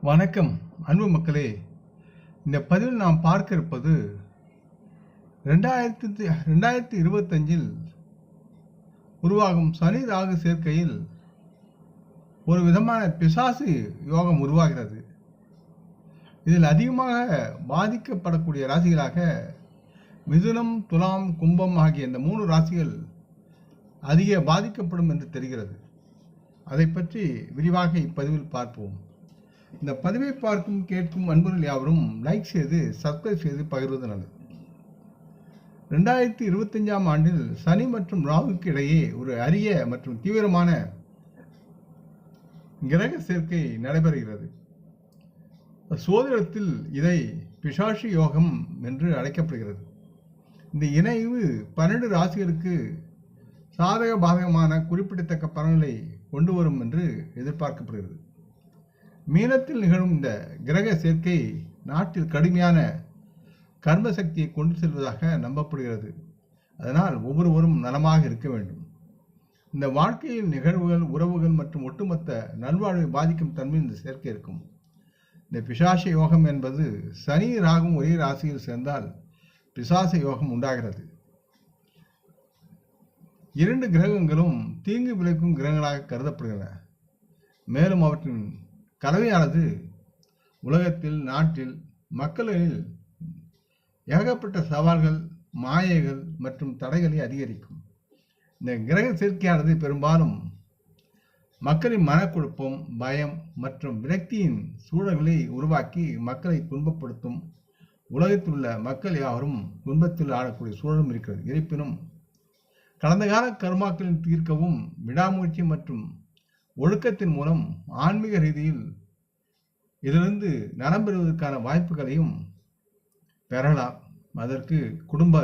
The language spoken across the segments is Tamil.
வணக்கம் அன்பு மக்களே. இந்த பதிவில் நாம் பார்க்க இருப்பது 2025 உருவாகும் சனி ராகு சேர்க்கையில் ஒரு விதமான பிசாசு யோகம் உருவாகிறது. இதில் அதிகமாக பாதிக்கப்படக்கூடிய ராசிகளாக மிதுனம், துலாம், கும்பம் ஆகிய இந்த 3 ராசிகள் அதிக பாதிக்கப்படும் என்று தெரிகிறது. அதை பற்றி விரிவாக இப்பதிவில் பார்ப்போம். இந்த பதிவை பார்க்கும் கேட்கும் அன்பர்கள் யாவரும் லைக் செய்து சப்ஸ்கிரைப் செய்து பகிர்வது நல்லது. 2025 ஆண்டில் சனி மற்றும் ராகுக்கு இடையே ஒரு அரிய மற்றும் தீவிரமான கிரக சேர்க்கை நடைபெறுகிறது. சோதிடத்தில் இதை பிசாசு யோகம் என்று அழைக்கப்படுகிறது. இந்த இணைவு 12 ராசிகளுக்கு சாதக பாதகமான குறிப்பிடத்தக்க பலன்களை கொண்டு வரும் என்று எதிர்பார்க்கப்படுகிறது. மீனத்தில் நிகழும் இந்த கிரக சேர்க்கை நாட்டில் கடுமையான கர்ம சக்தியை கொண்டு செல்வதாக நம்பப்படுகிறது. அதனால் ஒவ்வொருவரும் நலமாக இருக்க வேண்டும். இந்த வாழ்க்கையில் நிகழ்வுகள், உறவுகள் மற்றும் ஒட்டுமொத்த நல்வாழ்வை பாதிக்கும் தன்மை இந்த சேர்க்கை இருக்கும். இந்த பிசாச யோகம் என்பது சனி ராகும் ஒரே ராசியில் சேர்ந்தால் பிசாச யோகம் உண்டாகிறது. 2 கிரகங்களும் தீங்கு விளைக்கும் கிரகங்களாக கருதப்படுகின்றன. மேலும் அவற்றின் கலவையானது உலகத்தில், நாட்டில், மக்களில் ஏகப்பட்ட சவால்கள், மாயைகள் மற்றும் தடைகளை அதிகரிக்கும். இந்த கிரக சேர்க்கையானது பெரும்பாலும் மக்களின் மனக்குழப்பம், பயம் மற்றும் விரக்தியின் சூழல்களை உருவாக்கி மக்களை துன்பப்படுத்தும். உலகத்தில் உள்ள மக்கள் யாவரும் துன்பத்தில் ஆடக்கூடிய சூழலும் இருக்கிறது. இருப்பினும் கடந்த கால கர்மாக்களின் தீர்க்கவும் விடாமுயற்சி மற்றும் ஒழுக்கத்தின் மூலம் ஆன்மீக ரீதியில் இதிலிருந்து நலம் பெறுவதற்கான வாய்ப்புகளையும் பெறலாம். அதற்கு குடும்ப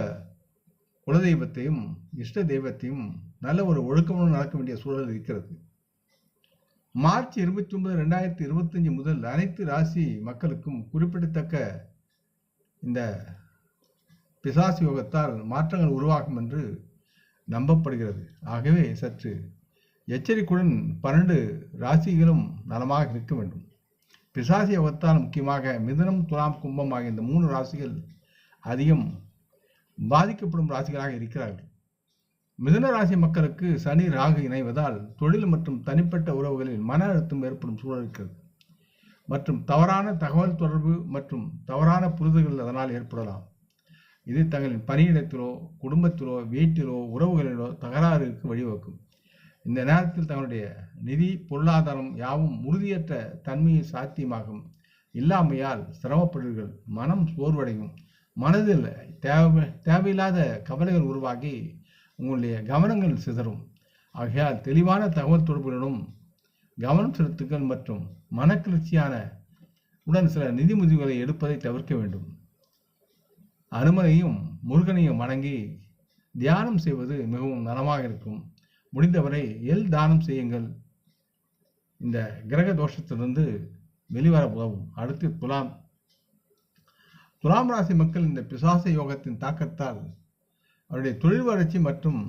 குலதெய்வத்தையும் இஷ்ட தெய்வத்தையும் நல்ல ஒரு ஒழுக்கமுடன் நடக்க வேண்டிய சூழல் இருக்கிறது. மார்ச் 29, 2025 முதல் அனைத்து ராசி மக்களுக்கும் குறிப்பிடத்தக்க இந்த பிசாசு யோகத்தால் மாற்றங்கள் உருவாகும் என்று நம்பப்படுகிறது. ஆகவே சற்று எச்சரிக்கையுடன் 12 ராசிகளும் நலமாக இருக்க வேண்டும். பிசாசு யோகத்தால் முக்கியமாக மிதுனம், துலாம், கும்பம் ஆகிய இந்த 3 ராசிகள் அதிகம் பாதிக்கப்படும் ராசிகளாக இருக்கிறார்கள். மிதுன ராசி மக்களுக்கு சனி ராகு இணைவதால் தொழில் மற்றும் தனிப்பட்ட உறவுகளில் மன அழுத்தம் ஏற்படும் சூழல் இருக்கிறது. மற்றும் தவறான தகவல் தொடர்பு மற்றும் தவறான புரிதல்கள் அதனால் ஏற்படலாம். இது தங்களின் பணியிடத்திலோ, குடும்பத்திலோ, வீட்டிலோ, உறவுகளிலோ தகராறுக்கு வழிவகுக்கும். இந்த நேரத்தில் தங்களுடைய நிதி, பொருளாதாரம் யாவும் உறுதியற்ற தன்மையை சாத்தியமாகும். இல்லாமையால் சிரமப்படுவீர்கள். மனம் சோர்வடையும். மனதில் தேவையில்லாத கவலைகள் உருவாகி உங்களுடைய கவனங்கள் சிதறும். ஆகையால் தெளிவான தகவல் தொடர்புகளிலும் கவனம் செலுத்துங்கள் மற்றும் மனக்கிளர்ச்சியான உடன் சில நிதி முடிவுகளை எடுப்பதை தவிர்க்க வேண்டும். அனுமனையும் முருகனையும் வணங்கி தியானம் செய்வது மிகவும் நலமாக இருக்கும். முடிந்தவரை தானம் செய்யுங்கள். இந்த கிரக தோஷத்திலிருந்து வெளிவர உதவும். அடுத்து துலாம் ராசி மக்கள் இந்த பிசாச யோகத்தின் தாக்கத்தால் அவருடைய தொழில் வளர்ச்சி மற்றும்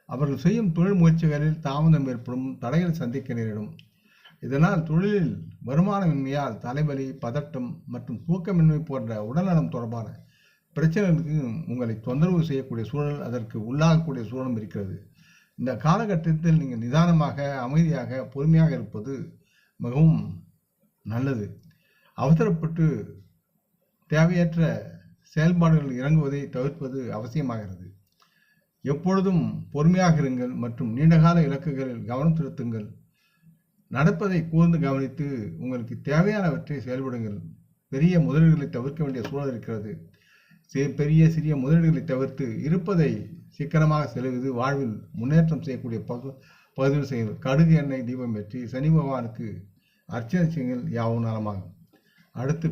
அவர்கள் செய்யும் தொழில் முயற்சிகளில் தாமதம் ஏற்படும், தடைகள் சந்திக்க நேரிடும். இதனால் தொழிலில் வருமானமின்மையால் தலைவலி, பதட்டம் மற்றும் தூக்கமின்மை போன்ற உடல்நலம் தொடர்பான பிரச்சனைகளுக்கு உங்களை தொந்தரவு செய்யக்கூடிய சூழல், அதற்கு உள்ளாகக்கூடிய சூழலும் இருக்கிறது. இந்த காலகட்டத்தில் நீங்கள் நிதானமாக, அமைதியாக, பொறுமையாக இருப்பது மிகவும் நல்லது. அவசரப்பட்டு தேவையற்ற செயல்பாடுகள் இறங்குவதை தவிர்ப்பது அவசியமாகிறது. எப்பொழுதும் பொறுமையாக இருங்கள் மற்றும் நீண்டகால இலக்குகளில் கவனம் செலுத்துங்கள். நடப்பதை கூர்ந்து கவனித்து உங்களுக்கு தேவையானவற்றை செயல்படுங்கள். பெரிய முதலீடுகளை தவிர்க்க வேண்டிய சூழல் இருக்கிறது. பெரிய சிறிய முதலீடுகளை தவிர்த்து இருப்பதை சிக்கனமாக செலவிது வாழ்வில் முன்னேற்றம் செய்யக்கூடிய பகுதியில் செய்யுங்கள். கடுகு எண்ணெய் தீபம் ஏற்றி சனி பகவானுக்கு அர்ச்சனை செய்யுங்கள். யாவும் நலமாகும். அடுத்து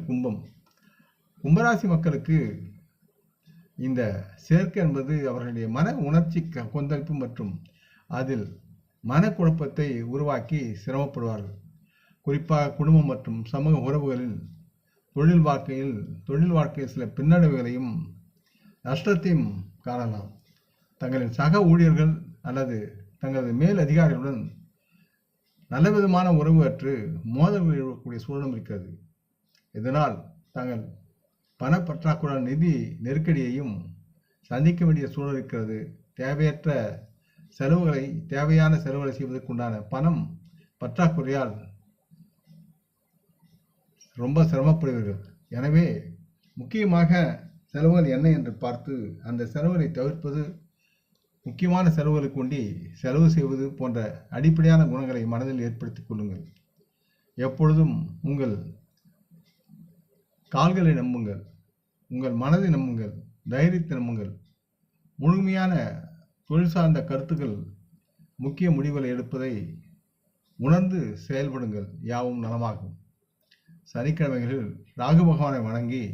கும்பராசி மக்களுக்கு இந்த சேர்க்கை என்பது அவர்களுடைய மன உணர்ச்சி கொந்தளிப்பு மற்றும் அதில் மனக்குழப்பத்தை உருவாக்கி சிரமப்படுவார்கள். குறிப்பாக குடும்பம் மற்றும் சமூக உறவுகளில், தொழில் வாழ்க்கையில் சில பின்னடைவுகளையும் நஷ்டத்தையும் காணலாம். தங்களின் சக ஊழியர்கள் அல்லது தங்களது மேல் அதிகாரிகளுடன் நல்ல விதமான உறவு அற்று மோதல்கள் எழுவக்கூடிய சூழலும் இருக்கிறது. இதனால் தாங்கள் பணப்பற்றாக்குறை நிதி நெருக்கடியையும் சந்திக்க வேண்டிய சூழல் இருக்கிறது. தேவையான செலவுகளை செய்வதற்குண்டான பணம் பற்றாக்குறையால் ரொம்ப சிரமப்படுவீர்கள். எனவே முக்கியமாக செலவுகள் என்ன என்று பார்த்து அந்த செலவுகளை தவிர்ப்பது, முக்கியமான செலவுகளுக்கு கொண்டு செலவு செய்வது போன்ற அடிப்படையான குணங்களை மனதில் ஏற்படுத்திக் கொள்ளுங்கள். எப்பொழுதும் உங்கள் கால்களை நம்புங்கள், உங்கள் மனதை நம்புங்கள், தைரியத்தை நம்புங்கள். முழுமையான தொழில் சார்ந்த கருத்துக்கள் முக்கிய முடிவுகளை எடுப்பதை உணர்ந்து செயல்படுங்கள். யாவும் நலமாகும். சனிக்கிழமைகளில் ராகு பகவானை வணங்கி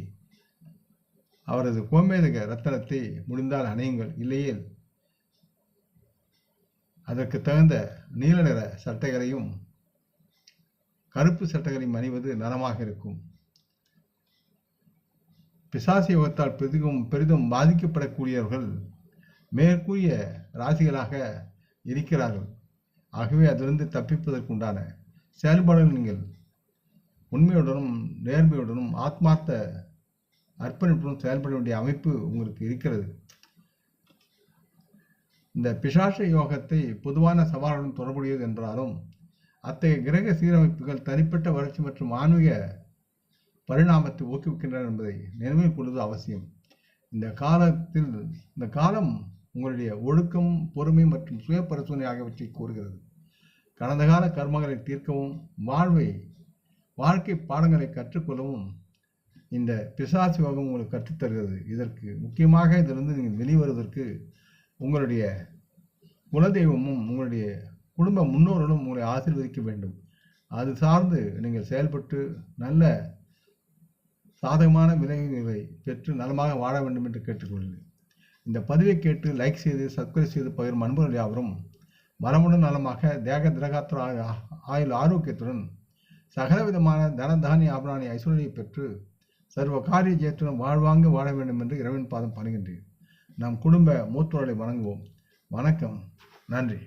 அவரது கோமேதக ரத்தனத்தை முடிந்தால் அணியுங்கள். இல்லையேல் அதற்கு தகுந்த நீல நிற சட்டைகளையும் கருப்பு சட்டைகளையும் அணிவது நலமாக இருக்கும். பிசாசு யோகத்தால் பெரிதும் பாதிக்கப்படக்கூடியவர்கள் மேற்கூறிய ராசிகளாக இருக்கிறார்கள். ஆகவே அதிலிருந்து தப்பிப்பதற்குண்டான செயல்பாடுகள் நீங்கள் உண்மையுடனும் நேர்மையுடனும் ஆத்மார்த்த அர்ப்பணிப்புடன் செயல்பட வேண்டிய அமைப்பு உங்களுக்கு இருக்கிறது. இந்த பிசாச யோகத்தை பொதுவான சவாலுடன் தொடர்புடையது என்றாலும் அத்தகைய கிரக சீரமைப்புகள் தனிப்பட்ட வளர்ச்சி மற்றும் ஆன்மீக பரிணாமத்தை ஊக்குவிக்கின்றன என்பதை நினைவில் கொள்வது அவசியம். இந்த காலம் உங்களுடைய ஒழுக்கம், பொறுமை மற்றும் சுய பரிசோதனை ஆகியவற்றை கூறுகிறது. கடந்த கால கர்மங்களை தீர்க்கவும் வாழ்க்கை பாடங்களை கற்றுக்கொள்ளவும் இந்த பிசாசு யோகம் உங்களுக்கு கற்றுத்தருகிறது. இதற்கு முக்கியமாக இதிலிருந்து நீங்கள் வெளிவருவதற்கு உங்களுடைய குலதெய்வமும் உங்களுடைய குடும்ப முன்னோர்களும் உங்களை ஆசீர்வதிக்க வேண்டும். அது சார்ந்து நீங்கள் செயல்பட்டு நல்ல சாதகமான விளைவுகளை பெற்று நலமாக வாழ வேண்டும் என்று கேட்டுக்கொள்கிறேன். இந்த பதிவை கேட்டு லைக் செய்து சப்ஸ்கிரைப் செய்து பகிரும் அன்பர்கள் யாவரும் மரமுடன் நலமாக தேக திரகாத்திர ஆயுள் ஆரோக்கியத்துடன் சகலவிதமான தனதானிய ஆபராணி ஐஸ்வர்யை பெற்று சர்வ காரிய ஜெயத்துடன் வாழ்வாங்க வாழ வேண்டும் என்று இறைவன் பாதம் பணிகின்றேன். நம் குடும்ப மூத்தோர்களை வணங்குவோம். வணக்கம். நன்றி.